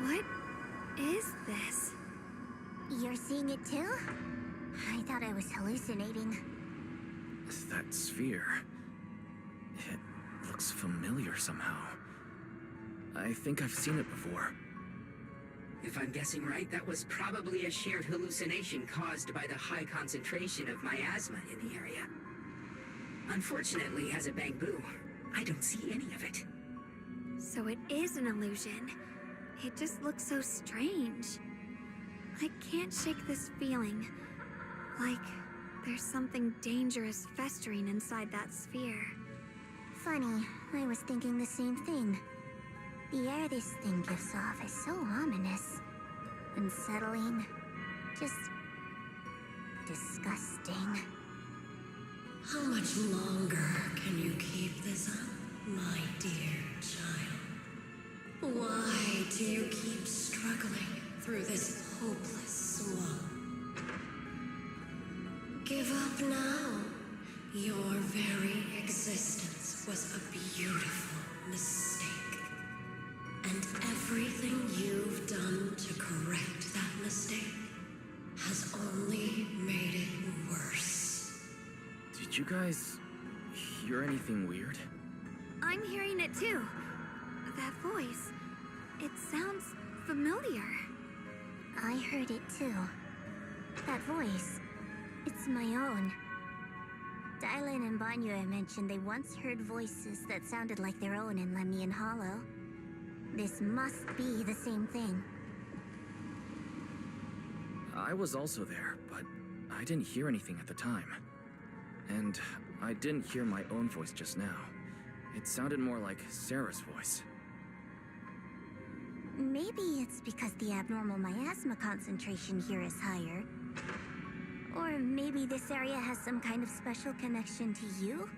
What is this? You're seeing it too? I thought I was hallucinating. That sphere... it looks familiar somehow. I think I've seen it before. If I'm guessing right, that was probably a shared hallucination caused by the high concentration of miasma in the area. Unfortunately, as a Bangbu, I don't see any of it. So it is an illusion. It just looks so strange. I can't shake this feeling. Like there's something dangerous festering inside that sphere. Funny, I was thinking the same thing. The air this thing gives off is so ominous, unsettling, just disgusting. How much longer can you keep this up, my dear child? Why do you keep struggling through this hopeless swamp? Give up now. Your very existence was a beautiful mistake. And everything you've done to correct that mistake has only made it worse. Did you guys hear anything weird? I'm hearing it too. That voice. It sounds familiar. I heard it too. That voice. It's my own. Dylan and Banyue mentioned they once heard voices that sounded like their own in Lemian Hollow. This must be the same thing. I was also there, but I didn't hear anything at the time. And I didn't hear my own voice just now. It sounded more like Sarah's voice. Maybe it's because the abnormal miasma concentration here is higher. Or maybe this area has some kind of special connection to you?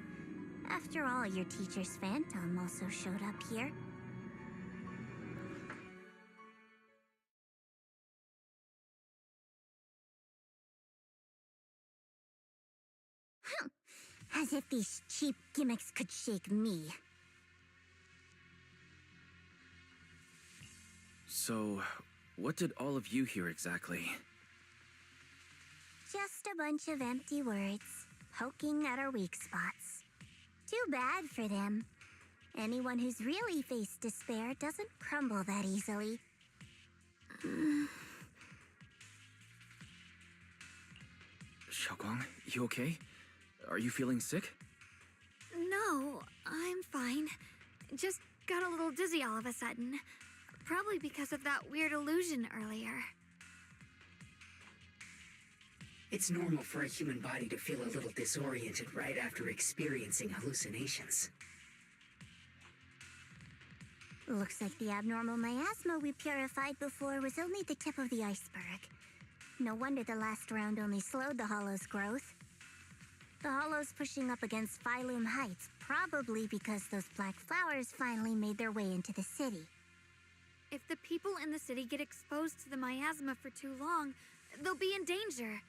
After all, your teacher's phantom also showed up here. As if these cheap gimmicks could shake me. So, what did all of you hear exactly? Just a bunch of empty words, poking at our weak spots. Too bad for them. Anyone who's really faced despair doesn't crumble that easily. Xiaoguang, you okay? Are you feeling sick? No, I'm fine. Just got a little dizzy all of a sudden. Probably because of that weird illusion earlier. It's normal for a human body to feel a little disoriented right after experiencing hallucinations. Looks like the abnormal miasma we purified before was only the tip of the iceberg. No wonder the last round only slowed the Hollow's growth. The Hollow's pushing up against Phylum Heights, probably because those black flowers finally made their way into the city. If the people in the city get exposed to the miasma for too long, they'll be in danger.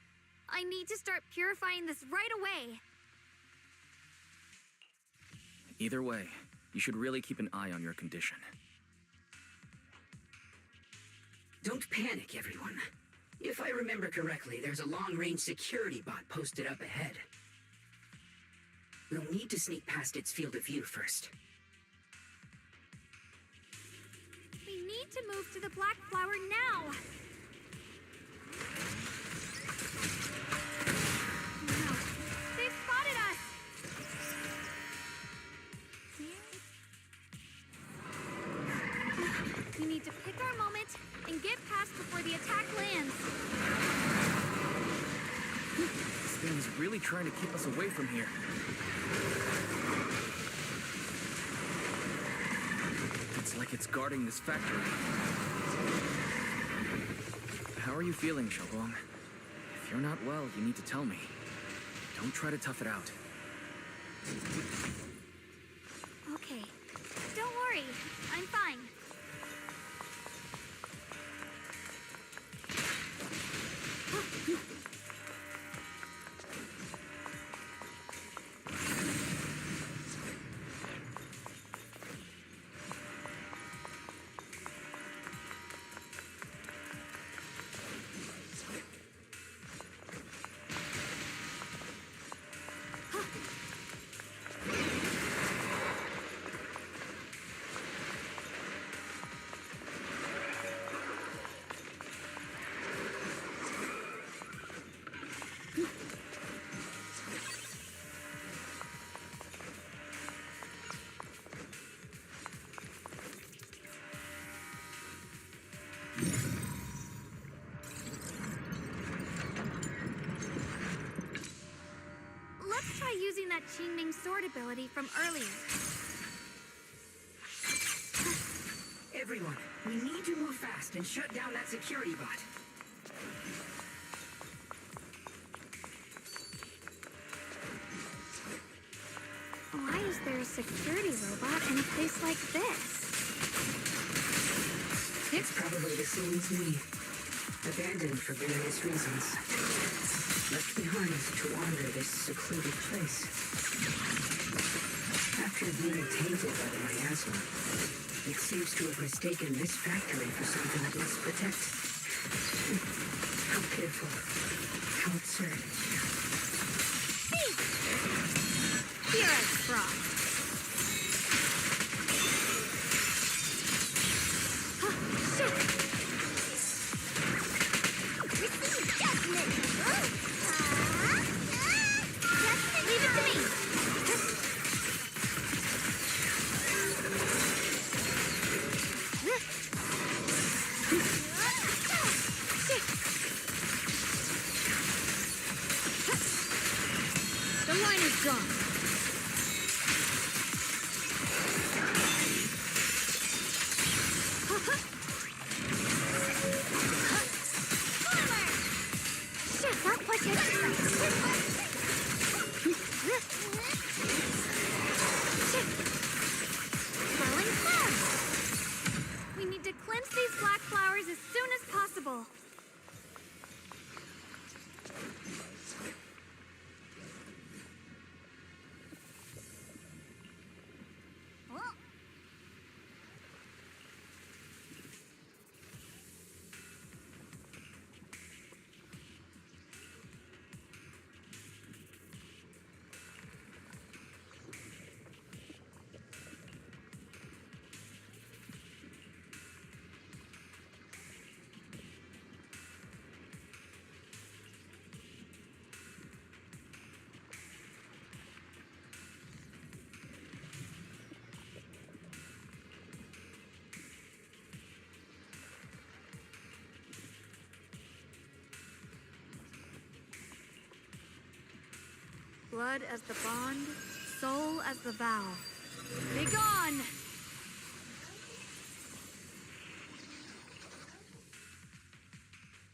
I need to start purifying this right away. Either way, you should really keep an eye on your condition. Don't panic, everyone. If I remember correctly, there's a long-range security bot posted up ahead. We'll need to sneak past its field of view first. We need to move to the black flower now! No, they've spotted us! We need to pick our moment and get past before the attack lands. This thing is really trying to keep us away from here. It's like it's guarding this factory. How are you feeling, Xiaobong? If you're not well, you need to tell me. Don't try to tough it out. Okay. Don't worry. I'm fine. Let's try using that Qingming sword ability from earlier. Everyone, we need to move fast and shut down that security bot. Why is there a security robot in a place like this? It's probably the same as me. Abandoned for various reasons. Left behind to wander this secluded place. After being tainted by the miasma, it seems to have mistaken this factory for something it must protect. How pitiful. How absurd. Here as frost. Leave it to me. The line is drawn. Shit, that pushes. Swirling clouds. We need to cleanse these black flowers as soon as possible. Blood as the bond, soul as the vow. Be gone!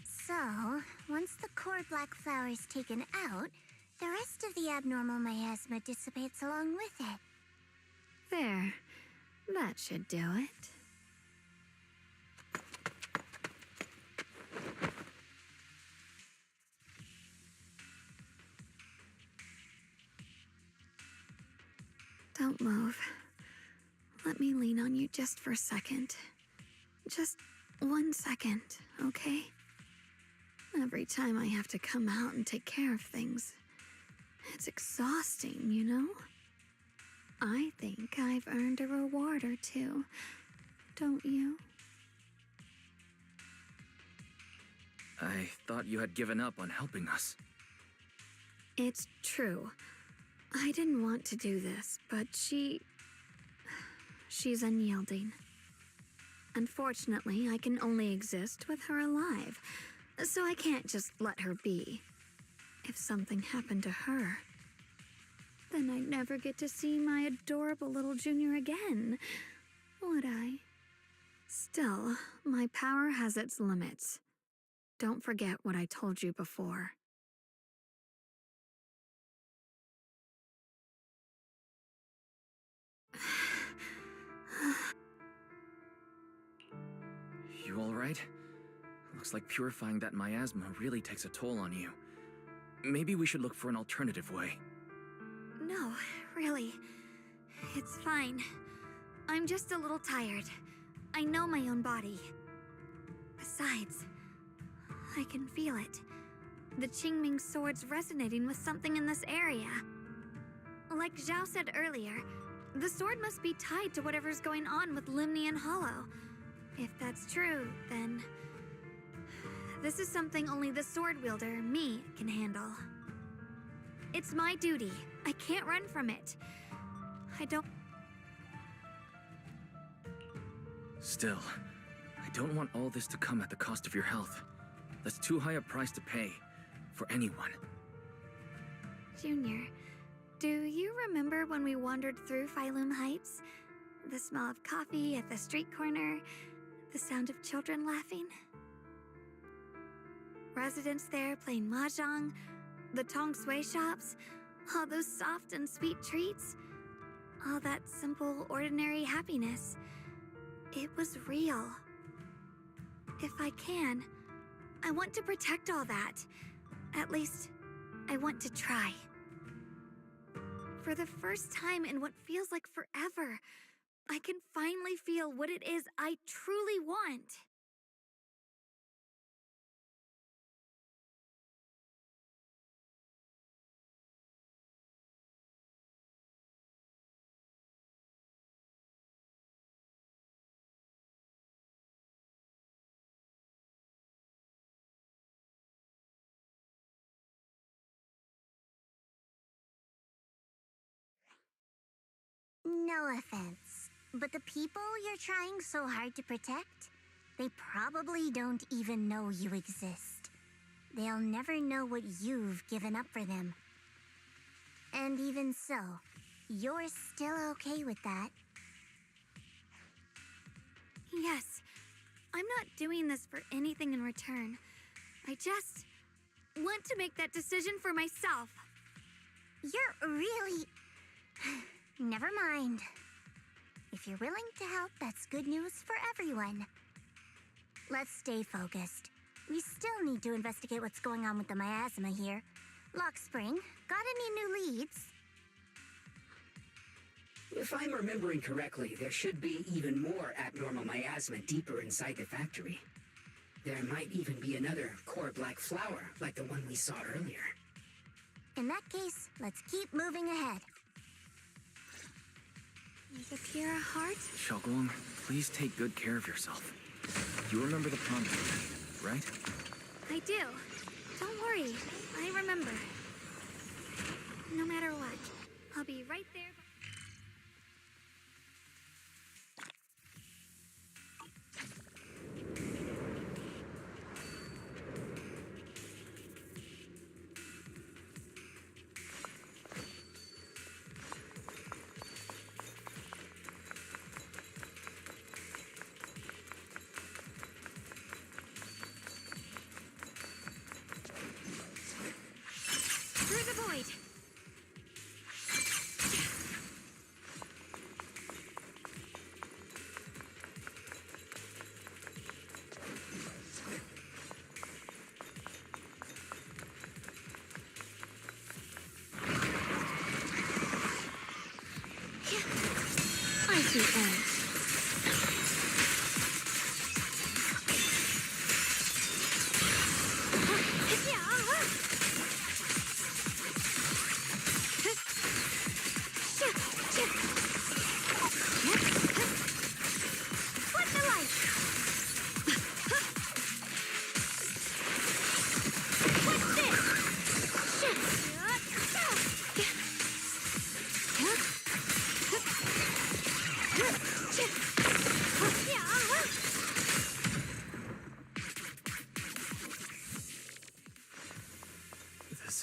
So, once the core black flower is taken out, the rest of the abnormal miasma dissipates along with it. There. That should do it. Don't move. Let me lean on you just for a second. Just 1 second, okay? Every time I have to come out and take care of things, it's exhausting, you know? I think I've earned a reward or two, don't you? I thought you had given up on helping us. It's true. I didn't want to do this, but she's unyielding. Unfortunately, I can only exist with her alive, so I can't just let her be. If something happened to her, then I'd never get to see my adorable little Junior again, would I? Still, my power has its limits. Don't forget what I told you before. You alright? Looks like purifying that miasma really takes a toll on you. Maybe we should look for an alternative way. No, really. It's fine. I'm just a little tired. I know my own body. Besides, I can feel it. The Qingming sword's resonating with something in this area. Like Zhao said earlier, the sword must be tied to whatever's going on with Limnian Hollow. If that's true, then this is something only the sword wielder, me, can handle. It's my duty. I can't run from it. I don't... Still, I don't want all this to come at the cost of your health. That's too high a price to pay, for anyone. Junior, do you remember when we wandered through Phylum Heights? The smell of coffee at the street corner, the sound of children laughing? Residents there playing mahjong, the tong sui shops, all those soft and sweet treats, all that simple, ordinary happiness. It was real. If I can, I want to protect all that. At least, I want to try. For the first time in what feels like forever, I can finally feel what it is I truly want. No offense, but the people you're trying so hard to protect, they probably don't even know you exist. They'll never know what you've given up for them. And even so, you're still okay with that. Yes, I'm not doing this for anything in return. I just want to make that decision for myself. You're really... Never mind. If you're willing to help, that's good news for everyone. Let's stay focused. We still need to investigate what's going on with the miasma here. Lock Spring, got any new leads? If I'm remembering correctly, there should be even more abnormal miasma deeper inside the factory. There might even be another core black flower, like the one we saw earlier. In that case, let's keep moving ahead. With a pure heart? Xiaoguang, please take good care of yourself. You remember the promise, right? I do. Don't worry, I remember. No matter what, I'll be right there. Through the void.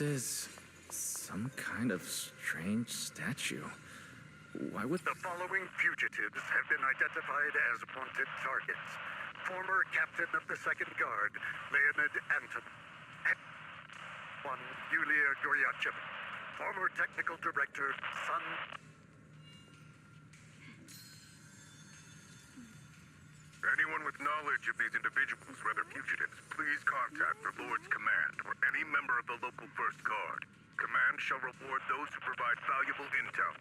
This is some kind of strange statue. Why would The following fugitives have been identified as wanted targets. Former captain of the Second Guard, Leonid Anton. One, Yulia Goryachev. Former technical director, Sun. Anyone with knowledge of these individuals, whether fugitives, please contact the Lord's Command or any member of the local First Guard. Command shall reward those who provide valuable intel.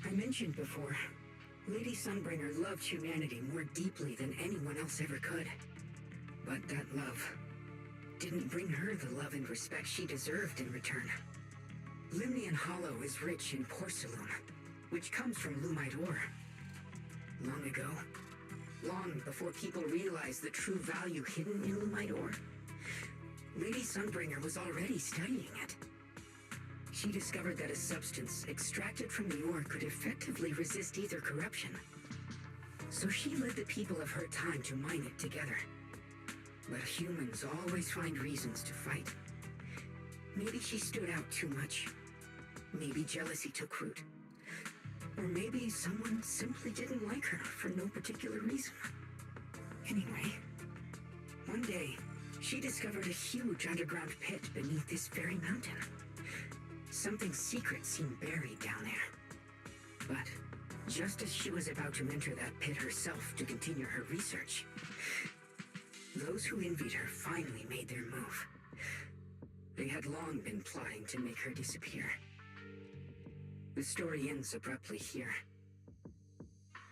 I mentioned before, Lady Sunbringer loved humanity more deeply than anyone else ever could. But that love didn't bring her the love and respect she deserved in return. Limnian Hollow is rich in porcelain, which comes from Lumite ore. Long ago, long before people realized the true value hidden in Lumite ore, Lady Sunbringer was already studying it. She discovered that a substance extracted from the ore could effectively resist ether corruption. So she led the people of her time to mine it together. But humans always find reasons to fight. Maybe she stood out too much. Maybe jealousy took root. Or maybe someone simply didn't like her for no particular reason. Anyway, one day, she discovered a huge underground pit beneath this very mountain. Something secret seemed buried down there. But just as she was about to enter that pit herself to continue her research, those who envied her finally made their move. They had long been plotting to make her disappear. The story ends abruptly here.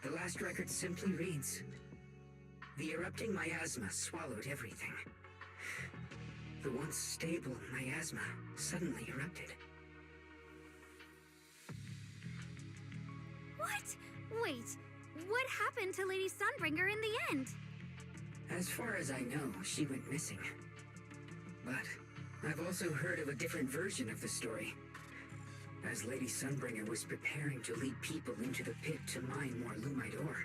The last record simply reads, "The erupting miasma swallowed everything." The once stable miasma suddenly erupted. What? Wait, what happened to Lady Sunbringer in the end? As far as I know, she went missing. But I've also heard of a different version of the story. As Lady Sunbringer was preparing to lead people into the pit to mine more Lumite ore,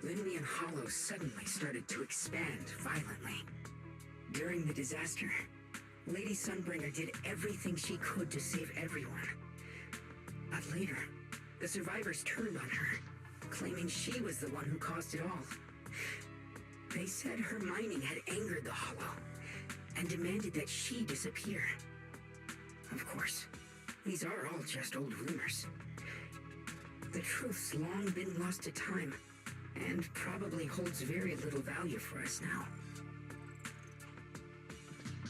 Limnian Hollow suddenly started to expand violently. During the disaster, Lady Sunbringer did everything she could to save everyone. But later, the survivors turned on her, claiming she was the one who caused it all. They said her mining had angered the Hollow, and demanded that she disappear. Of course, these are all just old rumors. The truth's long been lost to time, and probably holds very little value for us now.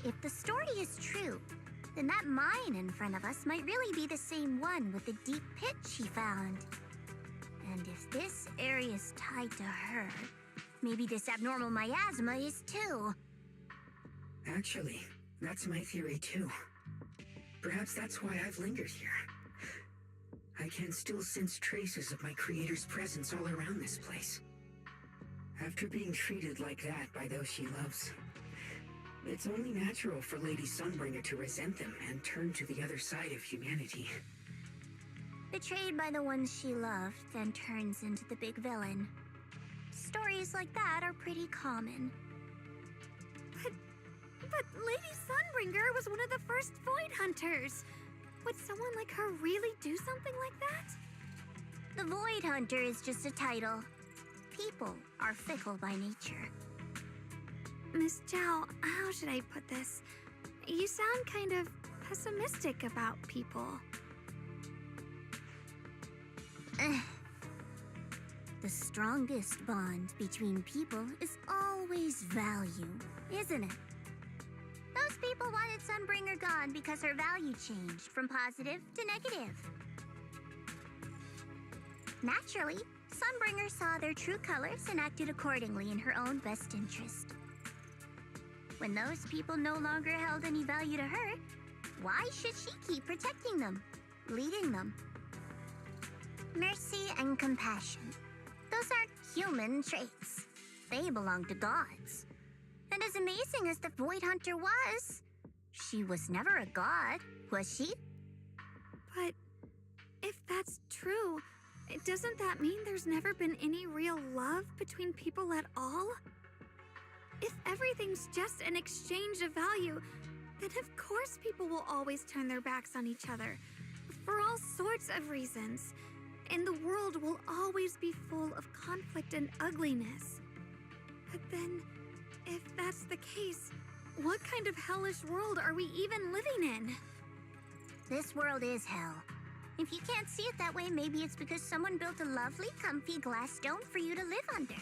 If the story is true, then that mine in front of us might really be the same one with the deep pit she found. And if this area is tied to her, maybe this abnormal miasma is too. Actually, that's my theory too. Perhaps that's why I've lingered here. I can still sense traces of my creator's presence all around this place. After being treated like that by those she loves, it's only natural for Lady Sunbringer to resent them and turn to the other side of humanity. Betrayed by the ones she loved, then turns into the big villain. Stories like that are pretty common. But Lady Sunbringer was one of the first Void Hunters. Would someone like her really do something like that? The Void Hunter is just a title. People are fickle by nature. Miss Zhao, how should I put this? You sound kind of pessimistic about people. The strongest bond between people is always value, isn't it? Those people wanted Sunbringer gone because her value changed from positive to negative. Naturally, Sunbringer saw their true colors and acted accordingly in her own best interest. When those people no longer held any value to her, why should she keep protecting them, leading them? Mercy and compassion. Those aren't human traits. They belong to gods. And as amazing as the Void Hunter was, she was never a god, was she? But if that's true, doesn't that mean there's never been any real love between people at all? If everything's just an exchange of value, then of course people will always turn their backs on each other, for all sorts of reasons. And the world will always be full of conflict and ugliness. But then, if that's the case, what kind of hellish world are we even living in? This world is hell. If you can't see it that way, maybe it's because someone built a lovely, comfy glass dome for you to live under.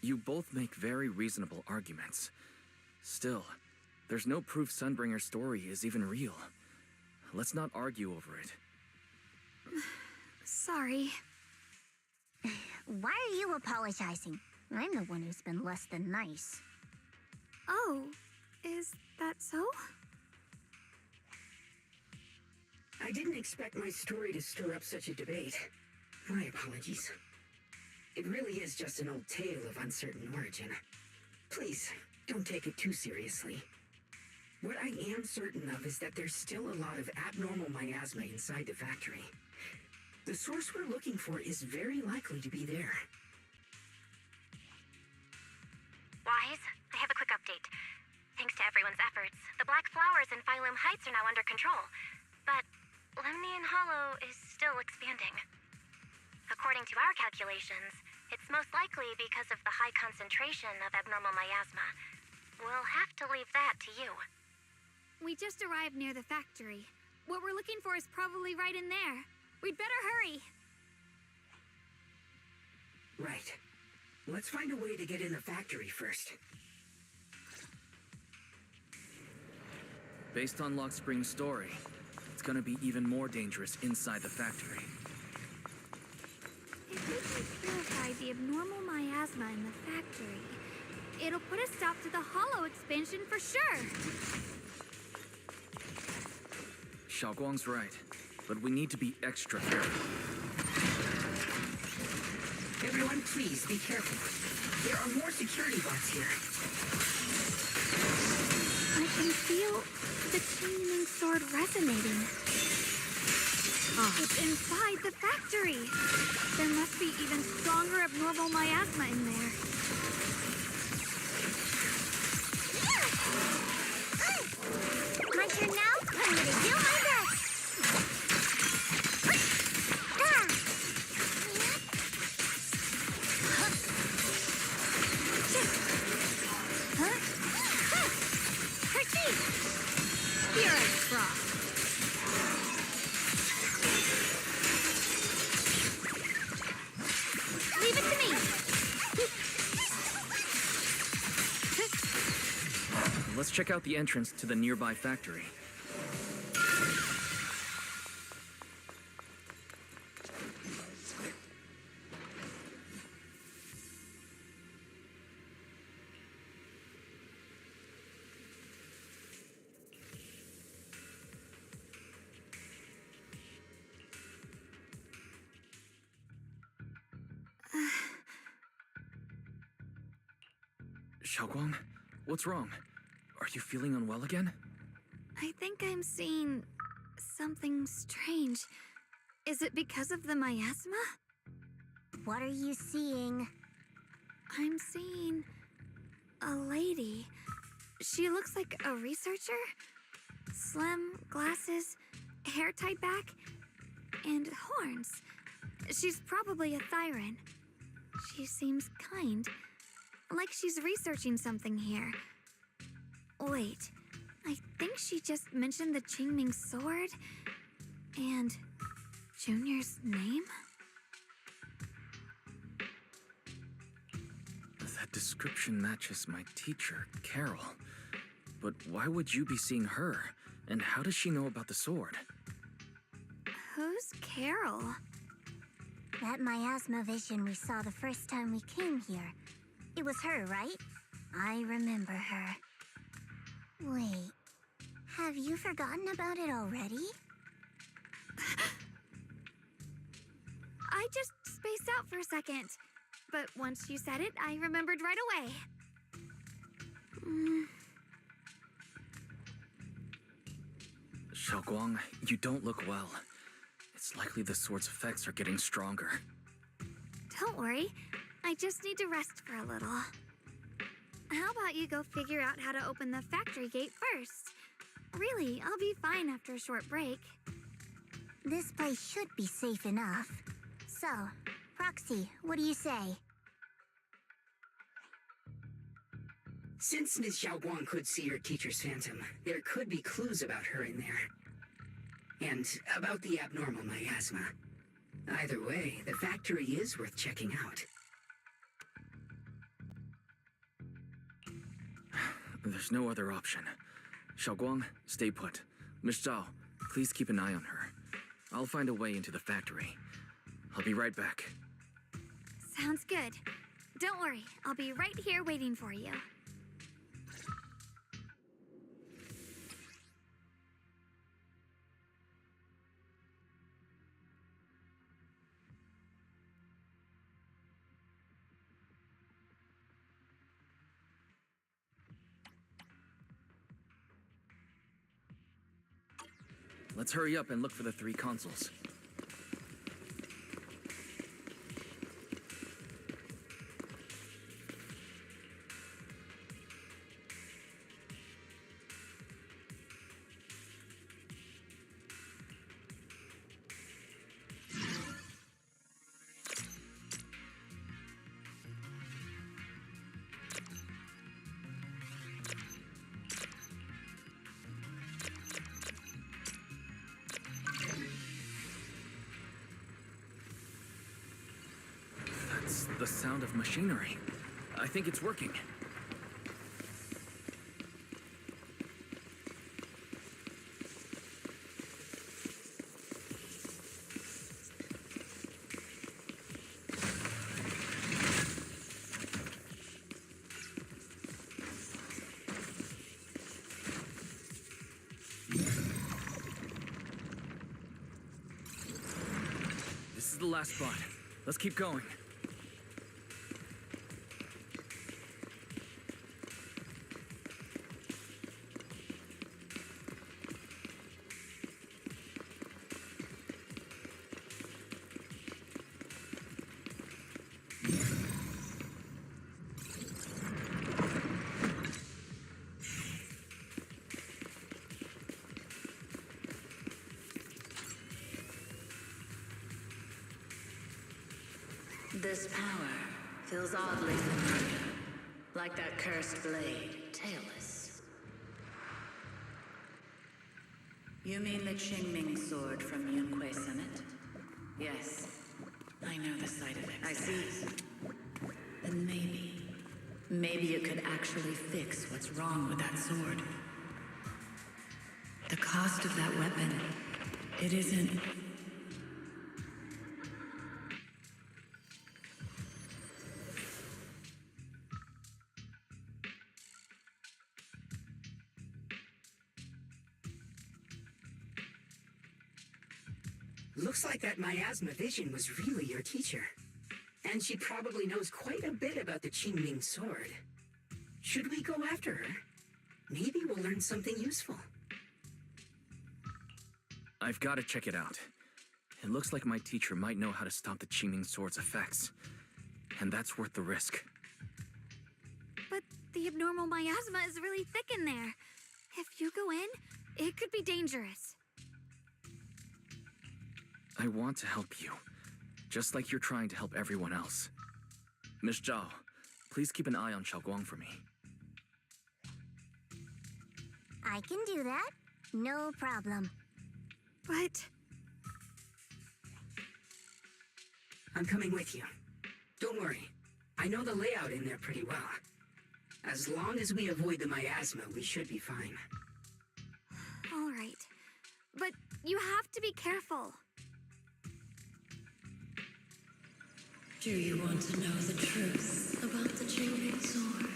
You both make very reasonable arguments. Still, there's no proof Sunbringer's story is even real. Let's not argue over it. Sorry. Why are you apologizing? I'm the one who's been less than nice. Oh, is that so? I didn't expect my story to stir up such a debate. My apologies. It really is just an old tale of uncertain origin. Please, don't take it too seriously. What I am certain of is that there's still a lot of abnormal miasma inside the factory. The source we're looking for is very likely to be there. Wise, I have a quick update. Thanks to everyone's efforts, the Black Flowers in Phylum Heights are now under control. But Lemnian Hollow is still expanding. According to our calculations, it's most likely because of the high concentration of abnormal miasma. We'll have to leave that to you. We just arrived near the factory. What we're looking for is probably right in there. We'd better hurry. Right. Let's find a way to get in the factory first. Based on Lock Spring's story, it's gonna be even more dangerous inside the factory. If we can purify the abnormal miasma in the factory, it'll put a stop to the hollow expansion for sure. Xiaoguang's right, but we need to be extra careful. Everyone, please be careful. There are more security bots here. I can feel the chaining sword resonating. It's inside the factory. There must be even stronger abnormal miasma in there. My turn now? I'm gonna do my best. Here I try. Leave it to me. Let's check out the entrance to the nearby factory. Xiaoguang, what's wrong? Are you feeling unwell again? I think I'm seeing something strange. Is it because of the miasma? What are you seeing? I'm seeing a lady. She looks like a researcher. Slim, glasses, hair tied back, and horns. She's probably a Thyran. She seems kind, like she's researching something here. Wait, I think she just mentioned the Qingming sword and Junior's name? That description matches my teacher, Carol. But why would you be seeing her? And how does she know about the sword? Who's Carol? That miasma vision we saw the first time we came here. It was her, right? I remember her. Wait, have you forgotten about it already? I just spaced out for a second. But once you said it, I remembered right away. Xiaoguang, you don't look well. It's likely the sword's effects are getting stronger. Don't worry. I just need to rest for a little. How about you go figure out how to open the factory gate first? Really, I'll be fine after a short break. This place should be safe enough. So, Proxy, what do you say? Since Ms. Xiaoguang could see her teacher's phantom, there could be clues about her in there. And about the abnormal miasma. Either way, the factory is worth checking out. There's no other option. Xiaoguang, stay put. Miss Zhao, please keep an eye on her. I'll find a way into the factory. I'll be right back. Sounds good. Don't worry, I'll be right here waiting for you. Let's hurry up and look for the 3 consoles. That's the sound of machinery. I think it's working. This is the last spot. Let's keep going. This power feels oddly familiar. Like that cursed blade, tailless. You mean the Qingming sword from Yunque Summit? Yes. I know the side effects. I see. Then maybe it could actually fix what's wrong with that sword. The cost of that weapon, it isn't... Looks like that miasma vision was really your teacher. And she probably knows quite a bit about the Qingming sword. Should we go after her? Maybe we'll learn something useful. I've got to check it out. It looks like my teacher might know how to stop the Qingming sword's effects. And that's worth the risk. But the abnormal miasma is really thick in there. If you go in, it could be dangerous. I want to help you, just like you're trying to help everyone else. Miss Zhao, please keep an eye on Xiaoguang for me. I can do that. No problem. But I'm coming with you. Don't worry. I know the layout in there pretty well. As long as we avoid the miasma, we should be fine. all right. But you have to be careful. Do you want to know the truth about the Qingming sword?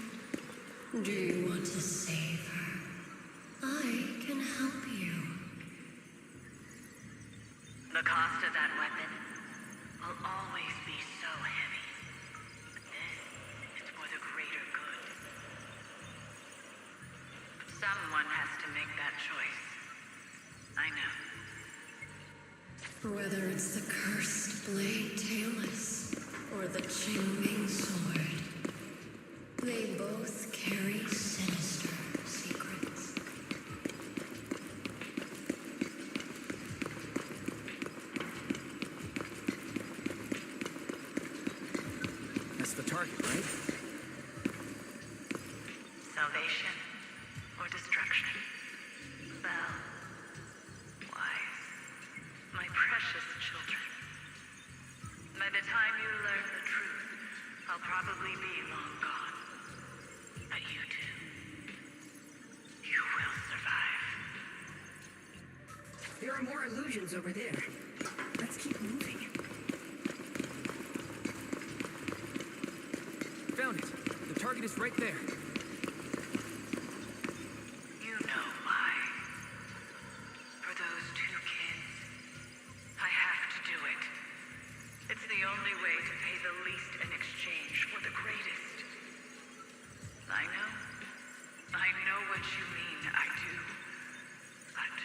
Do you want to save her? I can help you. The cost of that weapon will always be so heavy. But this is for the greater good. Someone has to make that choice. I know. Whether it's the cursed blade tailless or the Qingming sword, they both carry sinister secrets. That's the target, right? Salvation or destruction? Well, wise, my precious children. By the time you learn the truth, I'll probably be long gone. But you two, you will survive. There are more illusions over there. Let's keep moving. Found it. The target is right there. You know why. For those two kids, I have to do it. It's the only way to pay the least in exchange for the greatest. I know what you mean, I do. But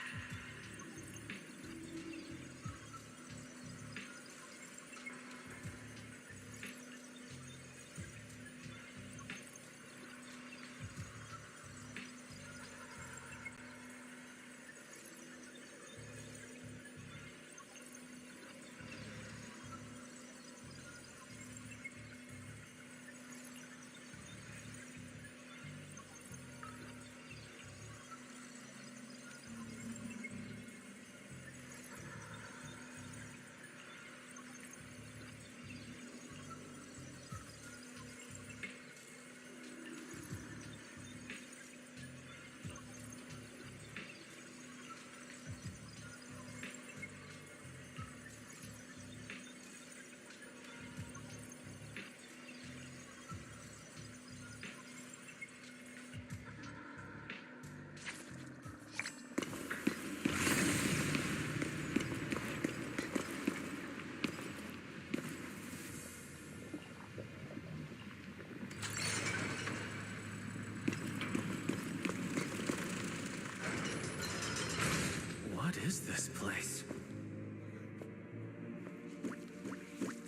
What is this place?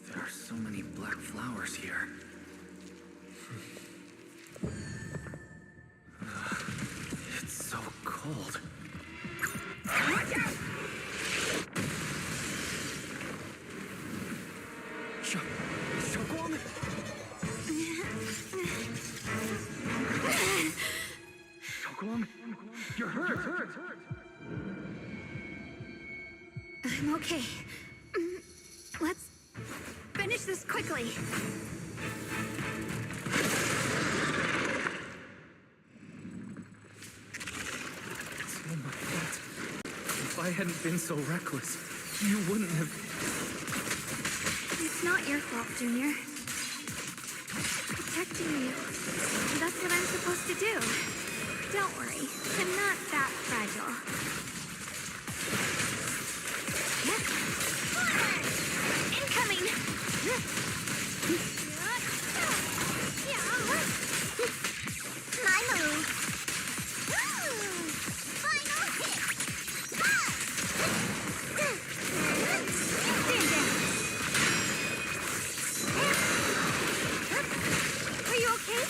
There are so many black flowers here. It's so cold. Watch out! Shut Okay. Let's finish this quickly. Oh my God. If I hadn't been so reckless, you wouldn't have... It's not your fault, Junior. Protecting you. That's what I'm supposed to do. Don't worry. I'm not that fragile. Incoming! My move. Final hit. Stand down. Are you okay?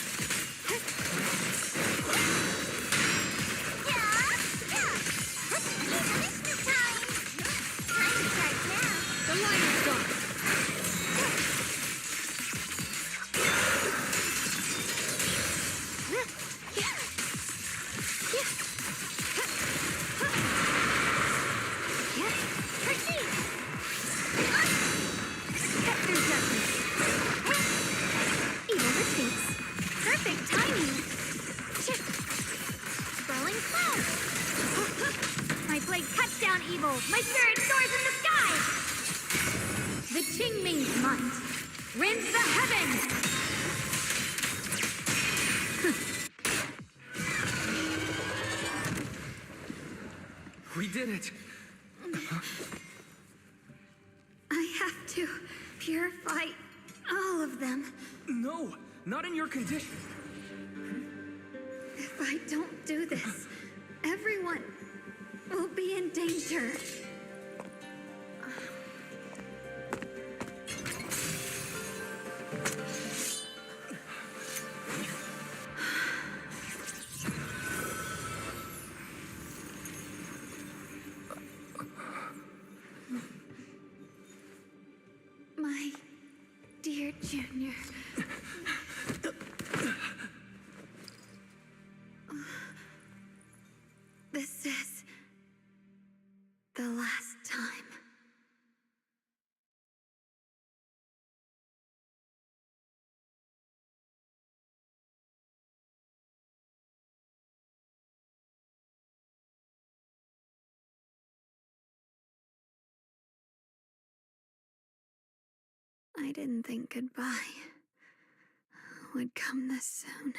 The line is gone. Evil retreats. Perfect timing. Rolling cloud. My blade cuts down evil. My spirit soars in the sky. The Qingming's might rends the heavens. We did it! I have to purify all of them. No! Not in your condition! If I don't do this, everyone will be in danger. My dear Junior. This is the last time. I didn't think goodbye would come this soon.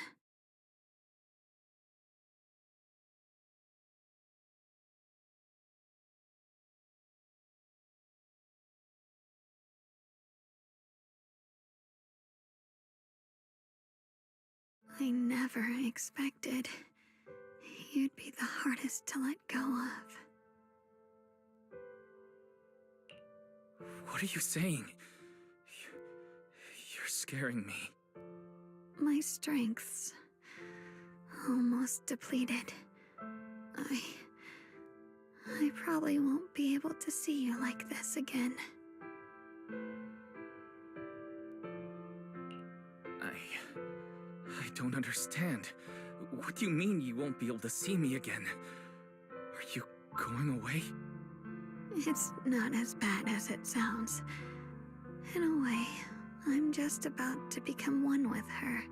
I never expected you'd be the hardest to let go of. What are you saying? You're scaring me. My strength's almost depleted. I probably won't be able to see you like this again. I don't understand. What do you mean you won't be able to see me again? Are you going away? It's not as bad as it sounds. In a way, I'm just about to become one with her.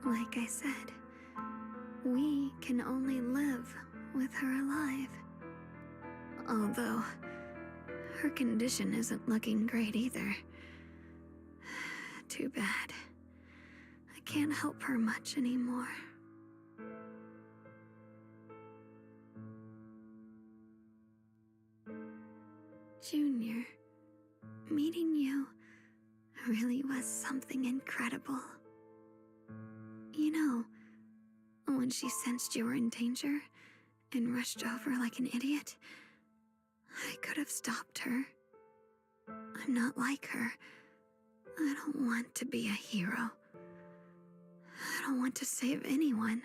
Like I said, we can only live with her alive. Although, her condition isn't looking great either. Too bad. I can't help her much anymore. Junior, meeting you really was something incredible. You know, when she sensed you were in danger and rushed over like an idiot, I could have stopped her. I'm not like her. I don't want to be a hero. I don't want to save anyone.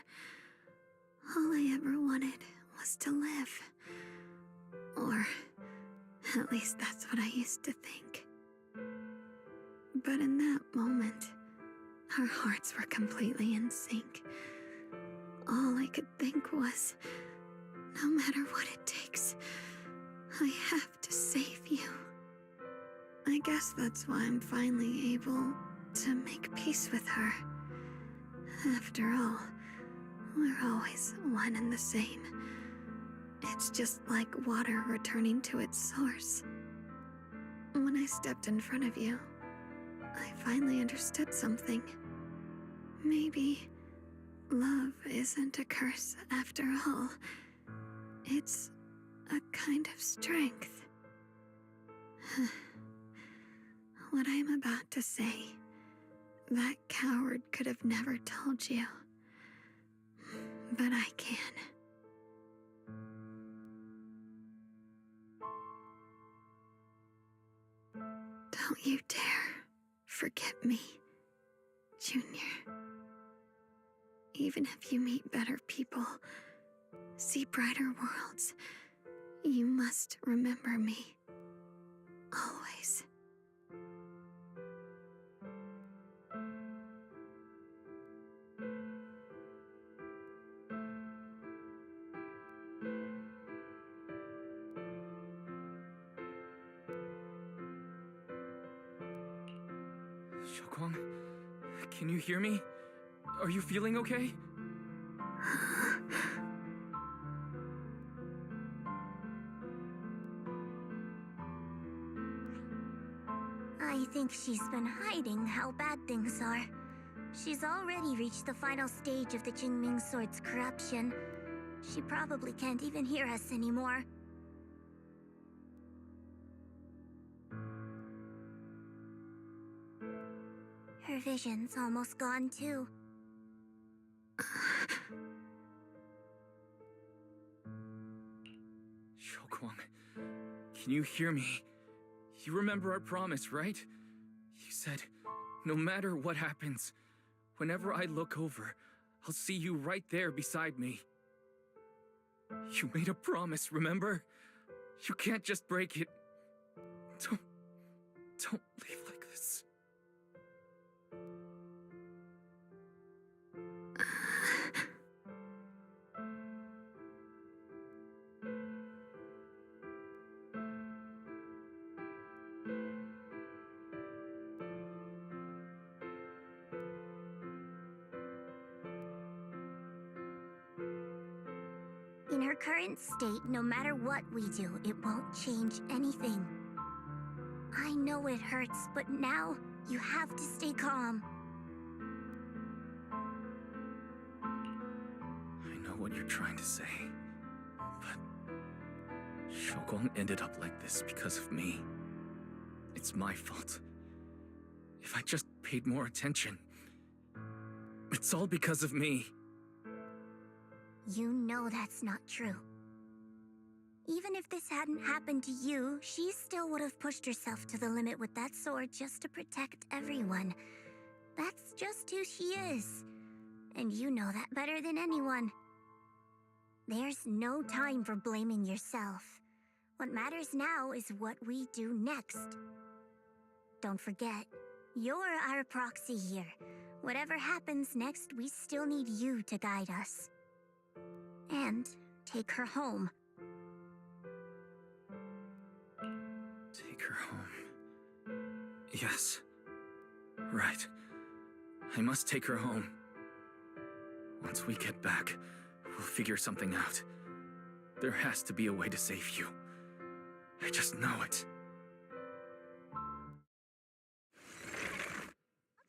All I ever wanted was to live. Or at least that's what I used to think. But in that moment, our hearts were completely in sync. All I could think was, no matter what it takes, I have to save you. I guess that's why I'm finally able to make peace with her. After all, we're always one and the same. It's just like water returning to its source. When I stepped in front of you, I finally understood something. Maybe love isn't a curse after all. It's a kind of strength. What I'm about to say, that coward could have never told you. But I can. Don't you dare forget me, Junior. Even if you meet better people, see brighter worlds, you must remember me. Always. Xiaoguang, can you hear me? Are you feeling okay? I think she's been hiding how bad things are. She's already reached the final stage of the Jingming Sword's corruption. She probably can't even hear us anymore. Her vision's almost gone too. Xiaoguang, can you hear me? You remember our promise, right? You said, no matter what happens, whenever I look over, I'll see you right there beside me. You made a promise, remember? You can't just break it. Don't leave like this. In her current state, no matter what we do, it won't change anything. I know it hurts, but now you have to stay calm. I know what you're trying to say, but Xiaoguang ended up like this because of me. It's my fault. If I just paid more attention, it's all because of me. You know that's not true. Even if this hadn't happened to you, she still would have pushed herself to the limit with that sword just to protect everyone. That's just who she is. And you know that better than anyone. There's no time for blaming yourself. What matters now is what we do next. Don't forget, you're our proxy here. Whatever happens next, we still need you to guide us. And take her home. Take her home. Yes. Right. I must take her home. Once we get back, we'll figure something out. There has to be a way to save you. I just know it.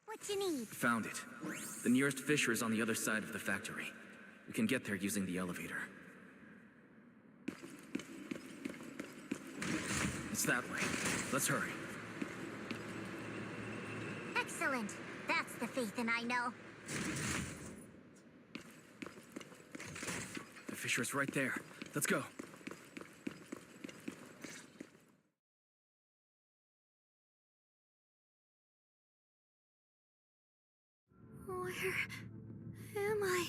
What you need? Found it. The nearest fissure is on the other side of the factory. We can get there using the elevator. It's that way. Let's hurry. Excellent. That's the Phaethon I know. The fissure's right there. Let's go. Where am I?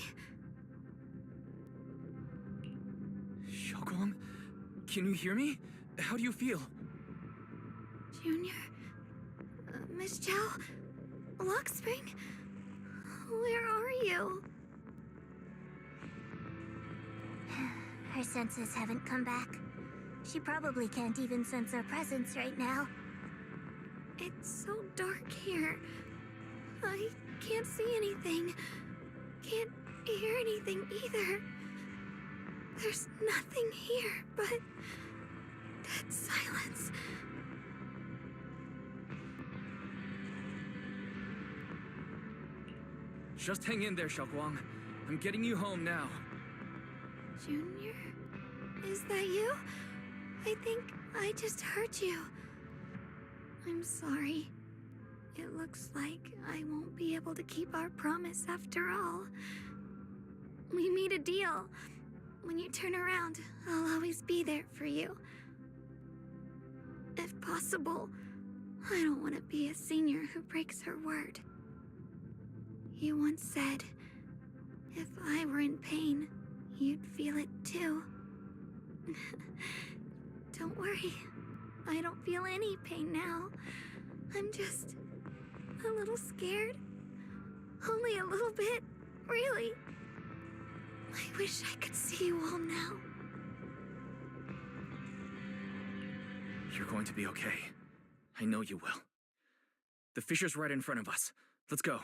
Xiaoguang, can you hear me? How do you feel? Junior? Miss Chow? Lockspring? Where are you? Her senses haven't come back. She probably can't even sense our presence right now. It's so dark here. I can't see anything. Can't hear anything either. There's nothing here but dead silence. Just hang in there, Xiaoguang. I'm getting you home now. Junior? Is that you? I think I just heard you. I'm sorry. It looks like I won't be able to keep our promise after all. We made a deal. When you turn around, I'll always be there for you. If possible, I don't want to be a senior who breaks her word. You once said, if I were in pain, you'd feel it too. Don't worry. I don't feel any pain now. I'm just a little scared. Only a little bit, really. I wish I could see you all now. You're going to be okay. I know you will. The fisher's right in front of us. Let's go.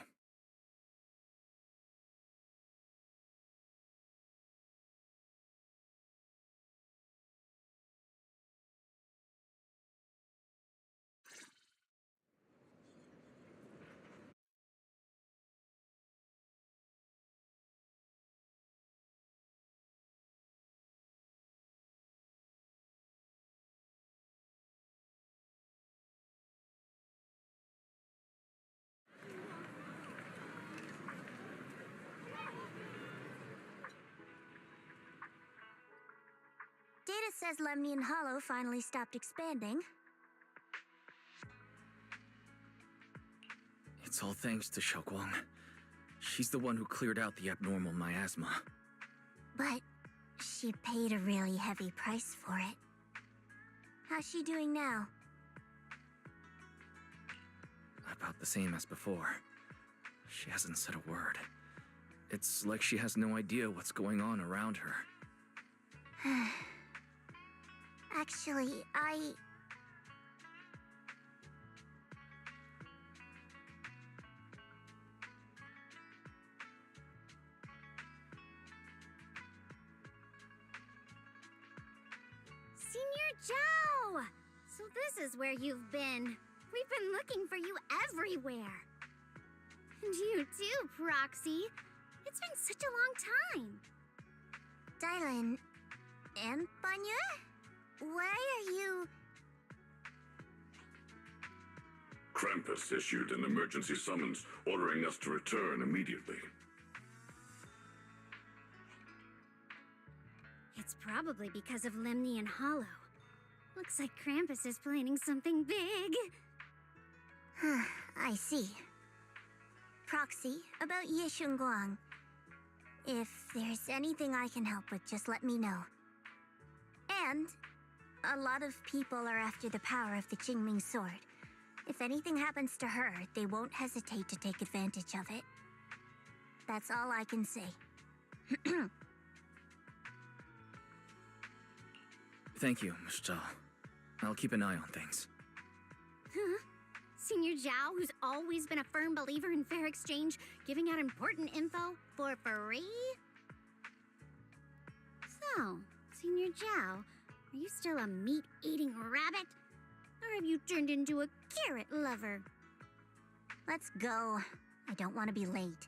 Data says Lemnian Hollow finally stopped expanding. It's all thanks to Xiaoguang. She's the one who cleared out the abnormal miasma. But she paid a really heavy price for it. How's she doing now? About the same as before. She hasn't said a word. It's like she has no idea what's going on around her. Actually, Senior Zhao! So this is where you've been. We've been looking for you everywhere. And you too, Proxy. It's been such a long time. Dylan and Banya? Why are you... Krampus issued an emergency summons ordering us to return immediately. It's probably because of Lemnian Hollow. Looks like Krampus is planning something big. I see. Proxy, about Ye Shunguang. If there's anything I can help with, just let me know. And a lot of people are after the power of the Qingming sword. If anything happens to her, they won't hesitate to take advantage of it. That's all I can say. Thank you, Miss Zhao. I'll keep an eye on things. Huh? Senior Zhao, who's always been a firm believer in fair exchange, giving out important info for free? So, Senior Zhao, are you still a meat-eating rabbit? Or have you turned into a carrot lover? Let's go. I don't want to be late.